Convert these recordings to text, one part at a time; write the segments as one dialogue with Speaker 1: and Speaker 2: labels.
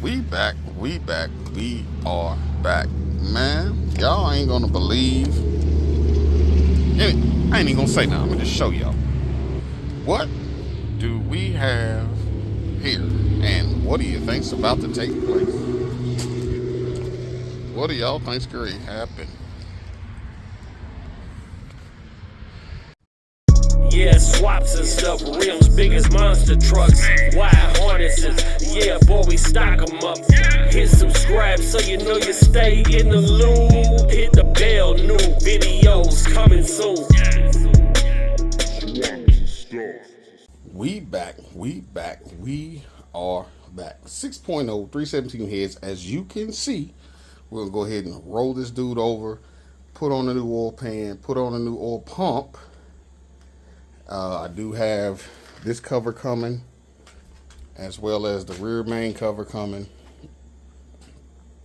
Speaker 1: We are back, man. Y'all ain't gonna believe. I ain't even gonna say nothing. I'm gonna just show y'all. What do we have here? And what do you think's about to take place? What do y'all think's gonna happen?
Speaker 2: Yeah, swaps and stuff, rims big as monster trucks, wide harnesses, yeah boy we stock them up. Hit subscribe so you know you stay in the loop. Hit the bell, new videos coming soon.
Speaker 1: We back, we are back. 6.0, 317 heads. As you can see, we're gonna go ahead and roll this dude over, put on a new oil pan, put on a new oil pump. I do have this cover coming, as well as the rear main cover coming.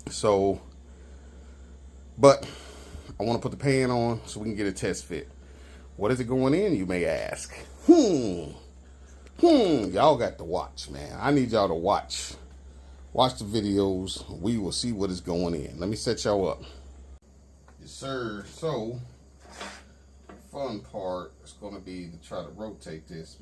Speaker 1: So, but I want to put the pan on so we can get a test fit. What is it going in, you may ask? Y'all got to watch, man. I need y'all to watch the videos. We will see what is going in. Let me set y'all up. Yes, sir. So, the fun part is going to be to try to rotate this.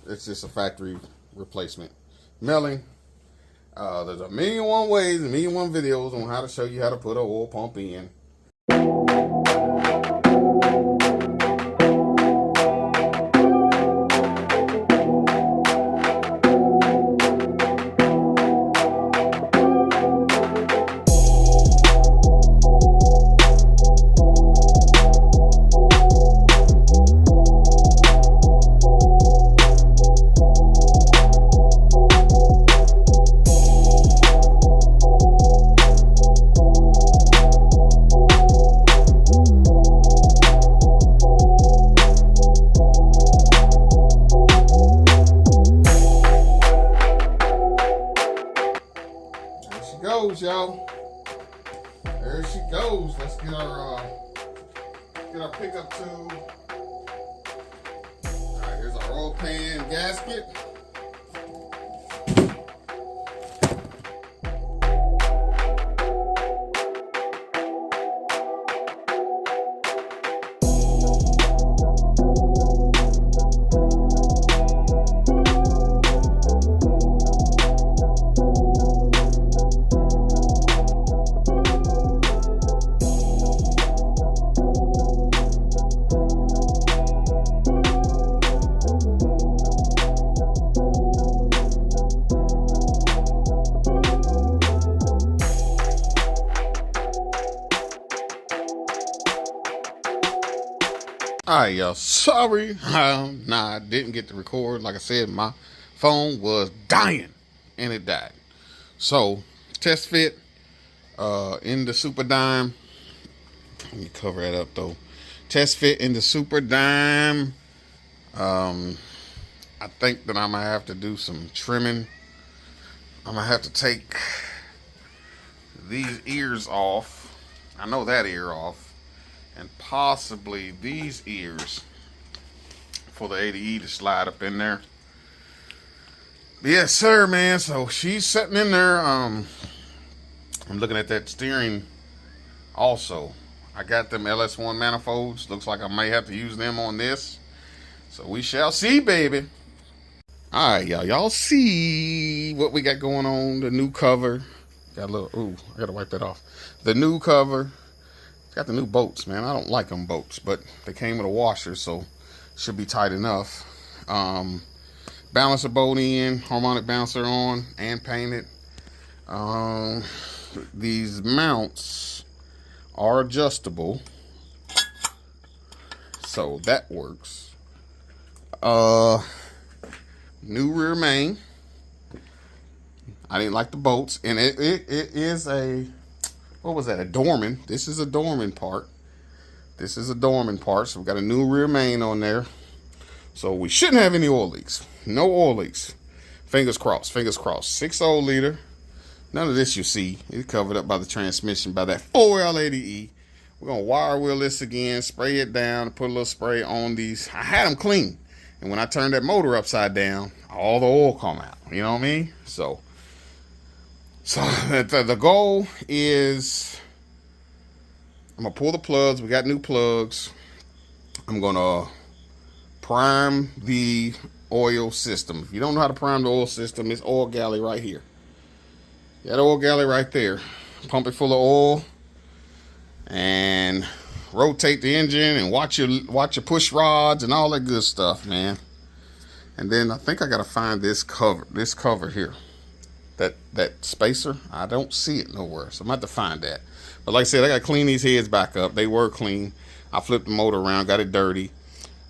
Speaker 1: It's just a factory replacement. Milling. There's a million one ways, a million one videos on how to show you how to put an oil pump in. Y'all, there she goes. Let's get our pickup tube. All right, here's our oil pan gasket. Alright, y'all. Sorry. I didn't get to record. Like I said, my phone was dying and it died. So, test fit in the Super Dime. Let me cover that up though. Test fit in the Super Dime. I think that I'm gonna have to do some trimming. I'm gonna have to take these ears off. I know that ear off. And possibly these ears for the ADE to slide up in there. Yes, sir, man. So she's sitting in there. I'm looking at that steering also. I got them LS1 manifolds. Looks like I may have to use them on this. So we shall see, baby. All right, y'all. Y'all see what we got going on. The new cover. Got a little, ooh, I got to wipe that off. The new cover. Got the new bolts, man. I don't like them bolts, but they came with a washer, so should be tight enough. Balancer bolt in, harmonic bouncer on, and painted. These mounts are adjustable, so that works. New rear main. I didn't like the bolts, and it is a, what was that, a Dorman. This is a Dorman part. This is a Dorman part, so we've got a new rear main on there. So we shouldn't have any oil leaks. No oil leaks. Fingers crossed, fingers crossed. 6.0 liter. None of this you see. It's covered up by the transmission, by that 4L80E. We're going to wire wheel this again, spray it down, put a little spray on these. I had them clean. And when I turned that motor upside down, all the oil come out. You know what I mean? So the goal is, I'm going to pull the plugs. We got new plugs. I'm going to prime the oil system. If you don't know how to prime the oil system, it's oil galley right here. You got oil galley right there. Pump it full of oil and rotate the engine and watch your push rods and all that good stuff, man. And then I think I got to find this cover here. That spacer, I don't see it nowhere, so I'm gonna have to find that. But like I said, I gotta clean these heads back up. They were clean. I flipped the motor around, got it dirty.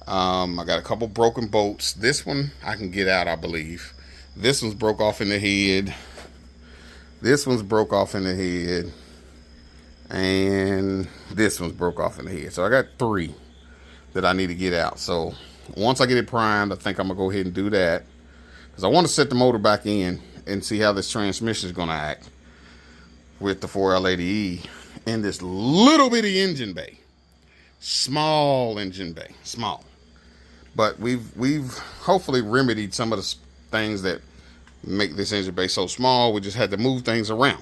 Speaker 1: I got a couple broken bolts. This one I can get out, I believe. This one's broke off in the head. This one's broke off in the head. And this one's broke off in the head. So I got 3 that I need to get out. So once I get it primed, I think I'm gonna go ahead and do that, because I want to set the motor back in and see how this transmission is going to act with the 4L80E in this little bitty engine bay. Small engine bay, small. But we've hopefully remedied some of the things that make this engine bay so small. We just had to move things around.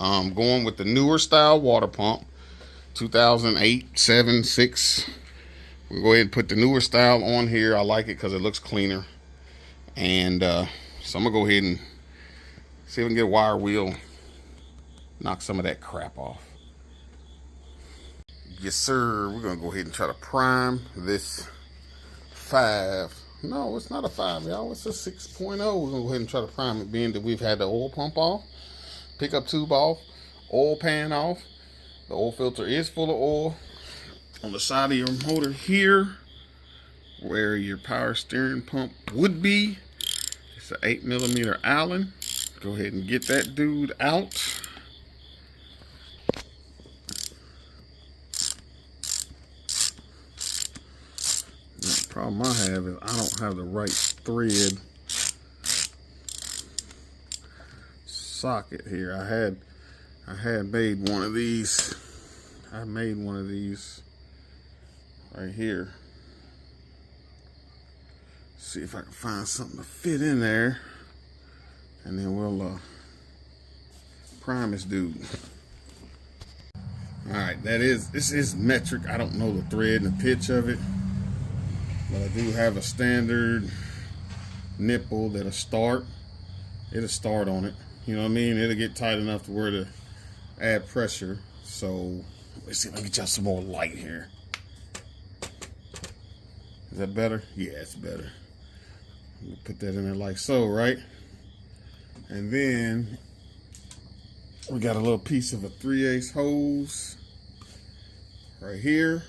Speaker 1: Going with the newer style water pump, 2008, 7, 6. We'll go ahead and put the newer style on here. I like it because it looks cleaner. And so I'm gonna go ahead and see if I can get a wire wheel, knock some of that crap off. Yes, sir. We're gonna go ahead and try to prime this 5. No, it's not a 5, y'all. It's a 6.0. We're gonna go ahead and try to prime it, being that we've had the oil pump off, pickup tube off, oil pan off. The oil filter is full of oil. On the side of your motor here, where your power steering pump would be, it's an 8mm Allen. Go ahead and get that dude out. The problem I have is I don't have the right thread socket here. I had made one of these. I made one of these right here. See if I can find something to fit in there, and then we'll prime this dude. All right, this is metric. I don't know the thread and the pitch of it, but I do have a standard nipple that'll start. It'll start on it. You know what I mean? It'll get tight enough to where to add pressure. So let's see if I can get y'all some more light here. Is that better? Yeah, it's better. Put that in there like so, right? And then we got a little piece of a 3/8 hose right here.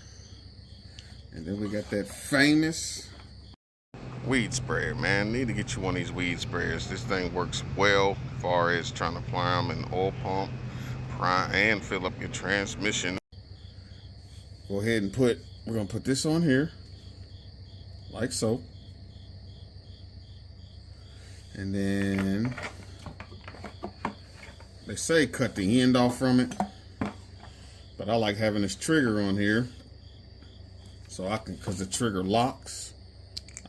Speaker 1: And then we got that famous weed sprayer, man. Need to get you one of these weed sprayers. This thing works well as far as trying to prime an oil pump, prime and fill up your transmission. Go ahead and we're gonna put this on here, like so. And then they say cut the end off from it, but I like having this trigger on here so I can, because the trigger locks,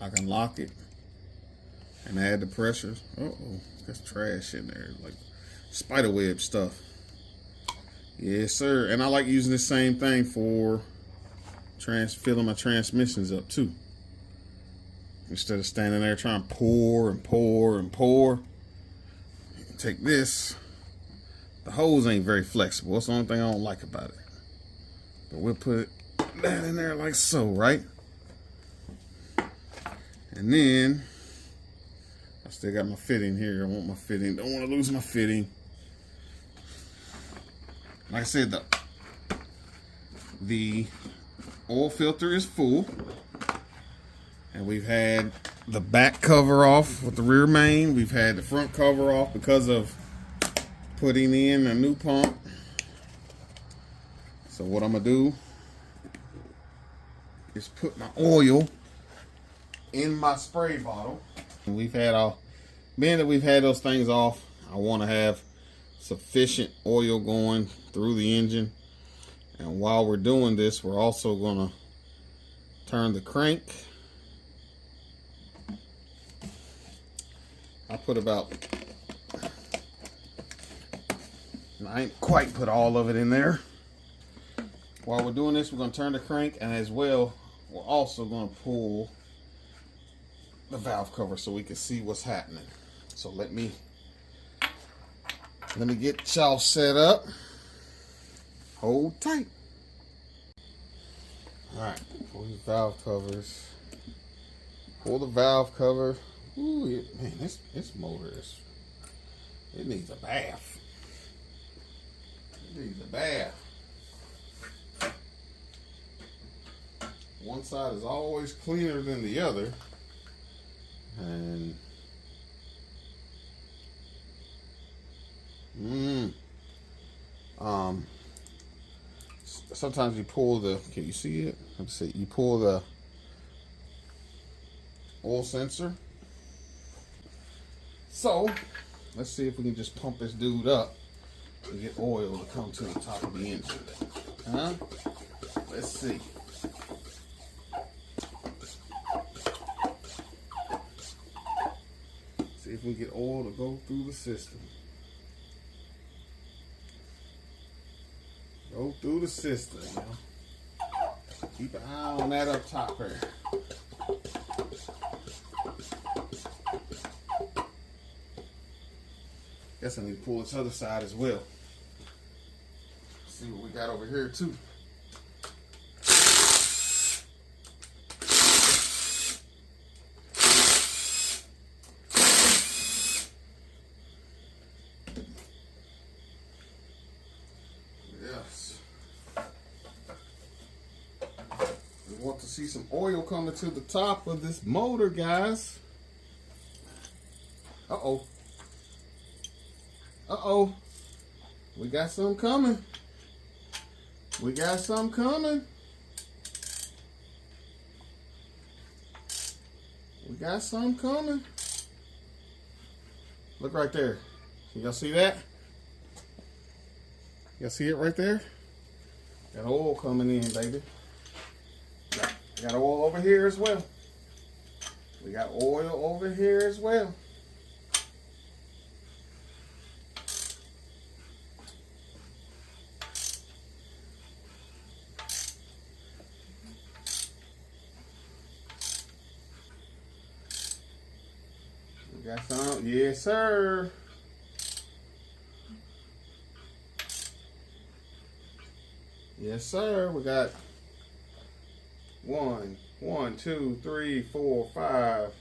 Speaker 1: I can lock it and add the pressure. Uh-oh, there's trash in there, like spiderweb stuff. Yes, sir. And I like using the same thing for filling my transmissions up too. Instead of standing there trying to pour and pour and pour. Take this. The hose ain't very flexible. That's the only thing I don't like about it. But we'll put that in there like so, right? And then I still got my fitting here. I want my fitting. Don't want to lose my fitting. Like I said, the oil filter is full. And we've had the back cover off with the rear main. We've had the front cover off because of putting in a new pump. So what I'm gonna do is put my oil in my spray bottle. And being that we've had those things off, I want to have sufficient oil going through the engine. And while we're doing this, we're also gonna turn the crank. I put I ain't quite put all of it in there. While we're doing this, we're going to turn the crank, and as well, we're also going to pull the valve cover so we can see what's happening. So let me get y'all set up. Hold tight. All right, pull these valve covers. Pull the valve cover. Ooh, man, this motor it needs a bath. It needs a bath. One side is always cleaner than the other. And sometimes you pull can you see it? Let's see, you pull the oil sensor. So let's see if we can just pump this dude up and get oil to come to the top of the engine. Huh? Let's see. See if we get oil to go through the system. Go through the system, you know. Keep an eye on that up top there. Guess I need to pull this other side as well. See what we got over here too. Yes. We want to see some oil coming to the top of this motor, guys. Uh-oh. Uh-oh. We got some coming. We got some coming. We got some coming. Look right there. Can y'all see that? Y'all see it right there? Got oil coming in, baby. Got oil over here as well. We got oil over here as well. Got some, yes sir. Yes sir, we got 1, 2, 3, 4, 5,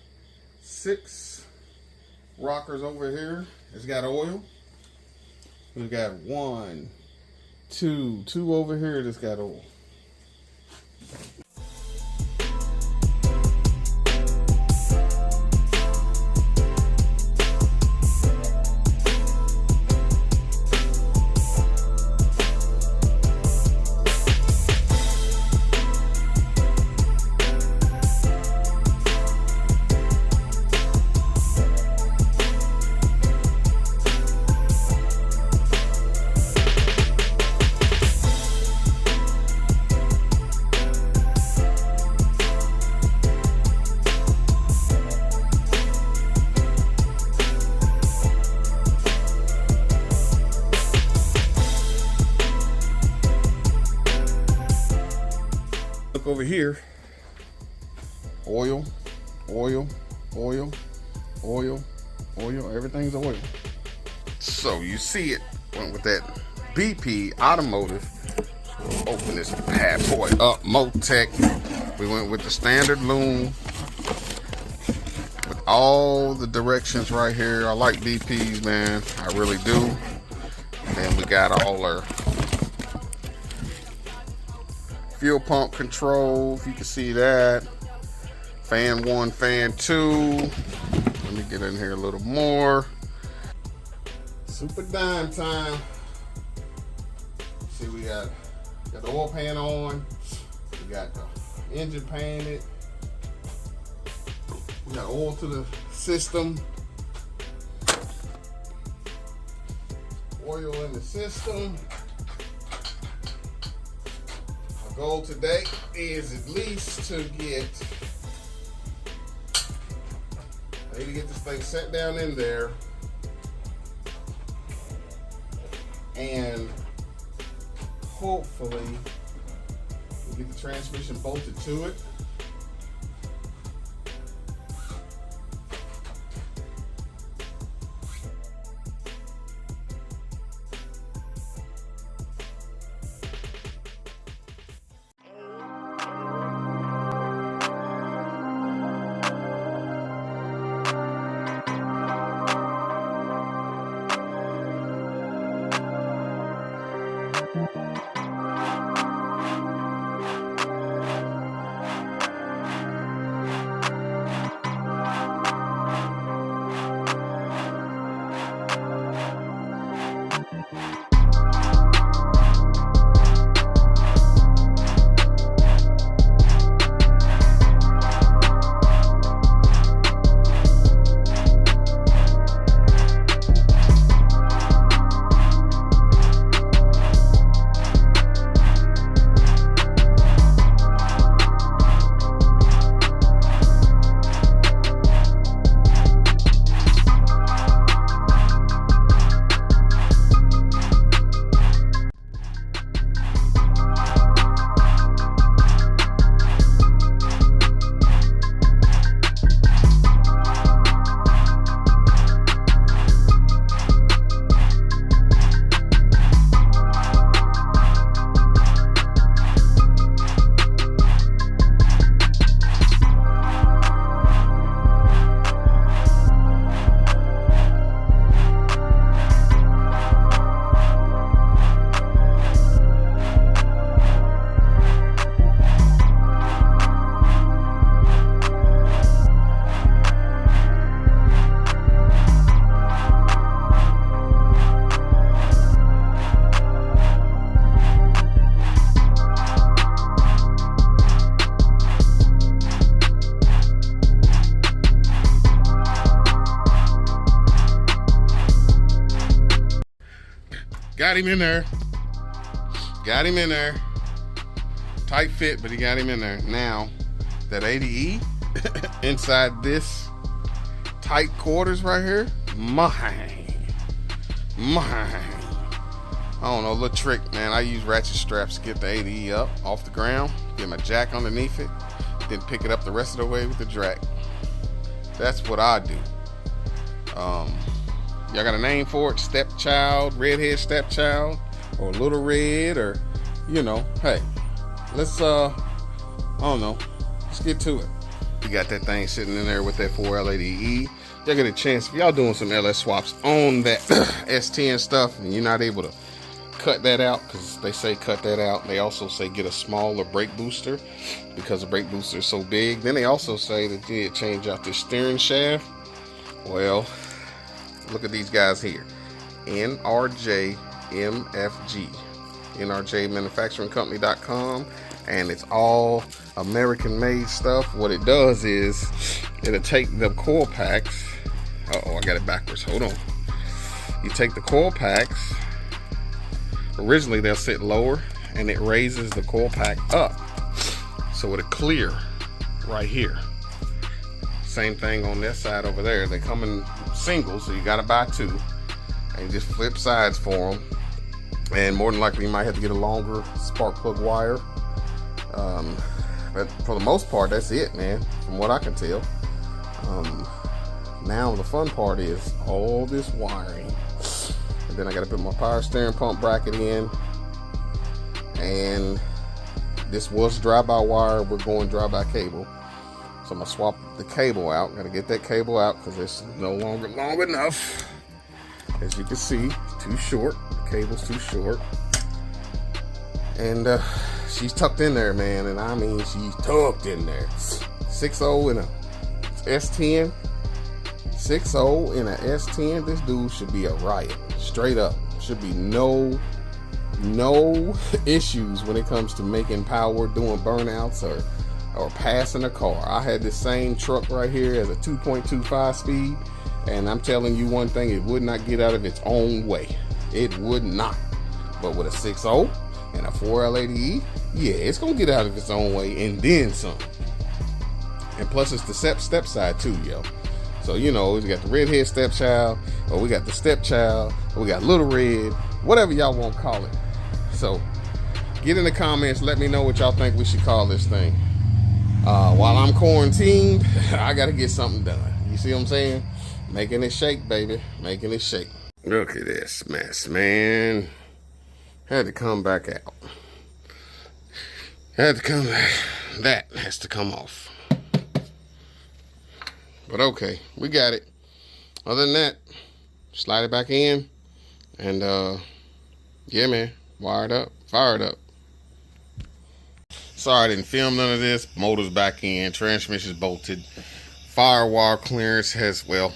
Speaker 1: 6 rockers over here. It's got oil. We've got 1, 2 over here that's got oil. over here, oil, oil, oil, oil, oil, everything's oil. So you see it, went with that BP Automotive. We'll open this bad boy up, Motec. We went with the standard loom with all the directions right here. I like BPs, man, I really do. And then we got all our fuel pump control, if you can see that. Fan 1, fan 2. Let me get in here a little more. Super dime time. See, we got the oil pan on. We got the engine painted. We got oil to the system. Oil in the system. Our goal today is at least to get this thing set down in there and hopefully we'll get the transmission bolted to it. Got him in there. Got him in there. Tight fit, but he got him in there. Now, that 80E inside this tight quarters right here, mine. I don't know, a little trick, man. I use ratchet straps to get the 80E up off the ground, get my jack underneath it, then pick it up the rest of the way with the drag. That's what I do. Y'all got a name for it? Stepchild, redhead stepchild, or little red, or, you know, hey, let's, I don't know, let's get to it. You got that thing sitting in there with that 4L80E. Y'all get a chance, if y'all doing some LS swaps on that S10 stuff, and you're not able to cut that out, because they say cut that out. They also say get a smaller brake booster, because the brake booster is so big. Then they also say that you need to change out the steering shaft. Well, look at these guys here. NRJ MFG. NRJmanufacturingcompany.com. And it's all American made stuff. What it does is it'll take the coil packs. Uh-oh, I got it backwards. Hold on. You take the coil packs. Originally they'll sit lower, and it raises the coil pack up, so it'll clear right here. Same thing on this side over there. They come in singles, so you gotta buy two, and just flip sides for them. And more than likely you might have to get a longer spark plug wire. But for the most part, that's it, man, from what I can tell. Now the fun part is all this wiring. And then I got to put my power steering pump bracket in. And this was drive-by wire. We're going drive-by cable. So I'm going to swap the cable out. Got to get that cable out because it's no longer long enough. As you can see, too short. The cable's too short. And she's tucked in there, man. And I mean, she's tucked in there. 6.0 in a S10. 6.0 in a S10. This dude should be a riot. Straight up. Should be no issues when it comes to making power, doing burnouts, or passing a car. I had this same truck right here as a 2.25 speed. And I'm telling you one thing, it would not get out of its own way. It would not. But with a 6.0 and a 4L80E, yeah, it's going to get out of its own way and then some. And plus it's the step side too, yo. So, you know, we got the redhead stepchild, or we got the stepchild, or we got little red, whatever y'all want to call it. So get in the comments, let me know what y'all think we should call this thing. While I'm quarantined, I got to get something done. You see what I'm saying? Making it shake, baby. Making it shake. Look at this mess, man. Had to come back out. Had to come back. That has to come off. But okay, we got it. Other than that, slide it back in. And yeah, man. Wired up. Fired up. Sorry I didn't film none of this. Motor's back in. Transmission's bolted. Firewall clearance has, well,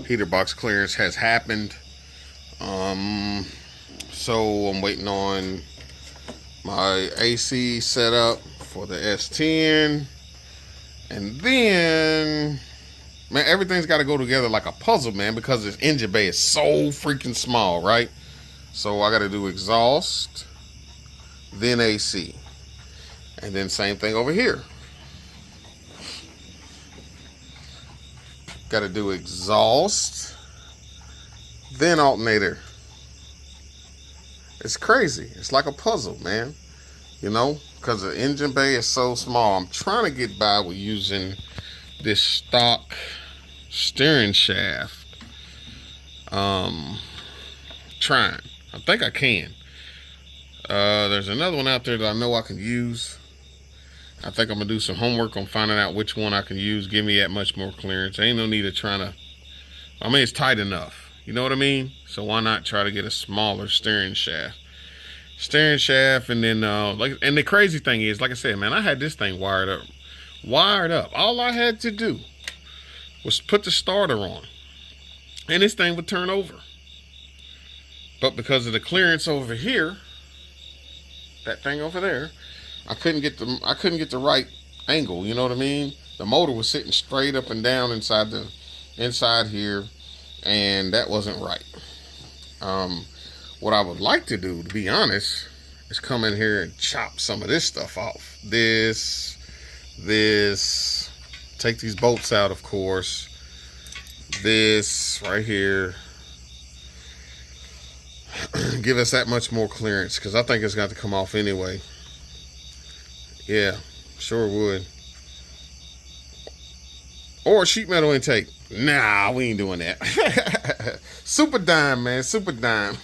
Speaker 1: heater box clearance has happened. So I'm waiting on my AC setup for the S10. And then, man, everything's got to go together like a puzzle, man, because this engine bay is so freaking small, right? So I got to do exhaust, then AC. And then same thing over here. Got to do exhaust, then alternator. It's crazy. It's like a puzzle, man. You know, because the engine bay is so small. I'm trying to get by with using this stock steering shaft. Trying. I think I can. There's another one out there that I know I can use. I think I'm going to do some homework on finding out which one I can use. Give me that much more clearance. Ain't no need of trying to... I mean, it's tight enough. You know what I mean? So why not try to get a smaller steering shaft? Steering shaft, and then... and the crazy thing is, like I said, man, I had this thing wired up. Wired up. All I had to do was put the starter on. And this thing would turn over. But because of the clearance over here, that thing over there, I couldn't get the right angle, you know what I mean? The motor was sitting straight up and down inside here, and that wasn't right. What I would like to do, to be honest, is come in here and chop some of this stuff off. This, take these bolts out, of course. This right here. Give us that much more clearance, because I think it's got to come off anyway. Yeah, sure would. Or sheet metal intake. Nah, we ain't doing that. Super dime, man, super dime.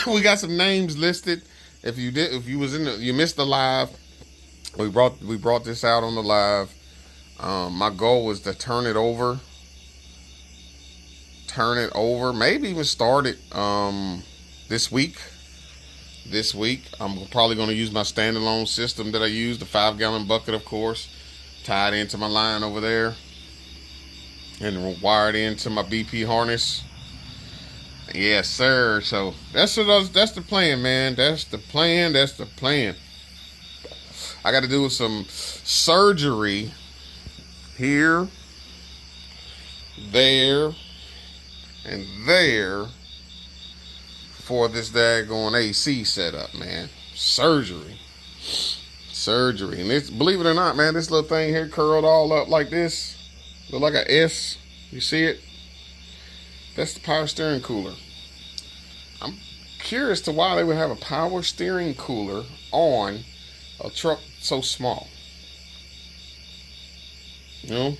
Speaker 1: We got some names listed. If you was in you missed the live. We brought this out on the live. My goal was to turn it over. Maybe even start it this week. I'm probably going to use my standalone system that I use, the 5-gallon bucket, of course, tied into my line over there, and wired into my BP harness. Yes, sir. So that's the plan, man. That's the plan. I got to do some surgery here, there, and there for this daggone AC setup, man. Surgery. And it's, believe it or not, man, this little thing here curled all up like this. Look like a S. You see it? That's the power steering cooler. I'm curious to why they would have a power steering cooler on a truck so small. You know?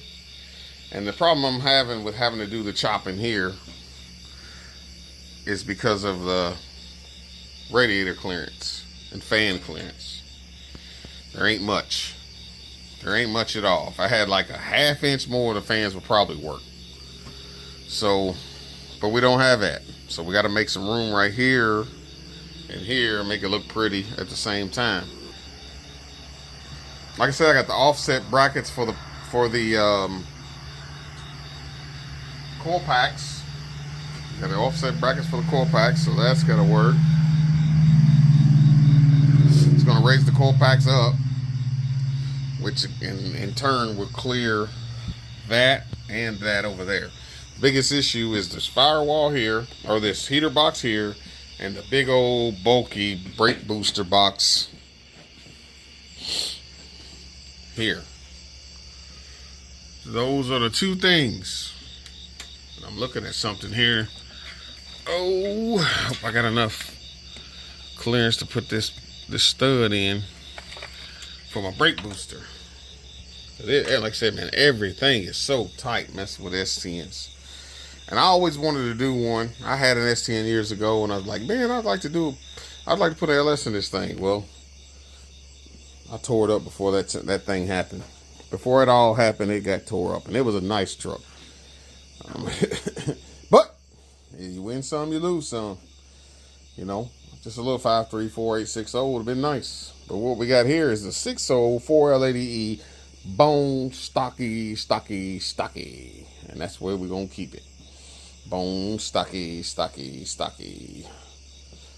Speaker 1: And the problem I'm having with having to do the chopping here is because of the radiator clearance and fan clearance. There ain't much. There ain't much at all. If I had like a ½ inch more, the fans would probably work. So, but we don't have that. So we got to make some room right here and here and make it look pretty at the same time. Like I said, I got the offset brackets for the coil packs. Got the offset brackets for the coil packs, so that's gonna work. It's gonna raise the coil packs up, which in turn will clear that and that over there. Biggest issue is this firewall here, or this heater box here, and the big old bulky brake booster box here. Those are the two things. I'm looking at something here. Oh, I hope I got enough clearance to put this stud in for my brake booster. Like I said, man, everything is so tight messing with S10s. And I always wanted to do one. I had an S10 years ago, and I was like, man, I'd like to put an LS in this thing. Well, I tore it up before that thing happened. Before it all happened, it got tore up, and it was a nice truck. But you win some, you lose some. You know, just a little 5.3 4860 would have been nice. But what we got here is a 6.0 4L80E bone stocky, and that's where we're gonna keep it. Bone stocky.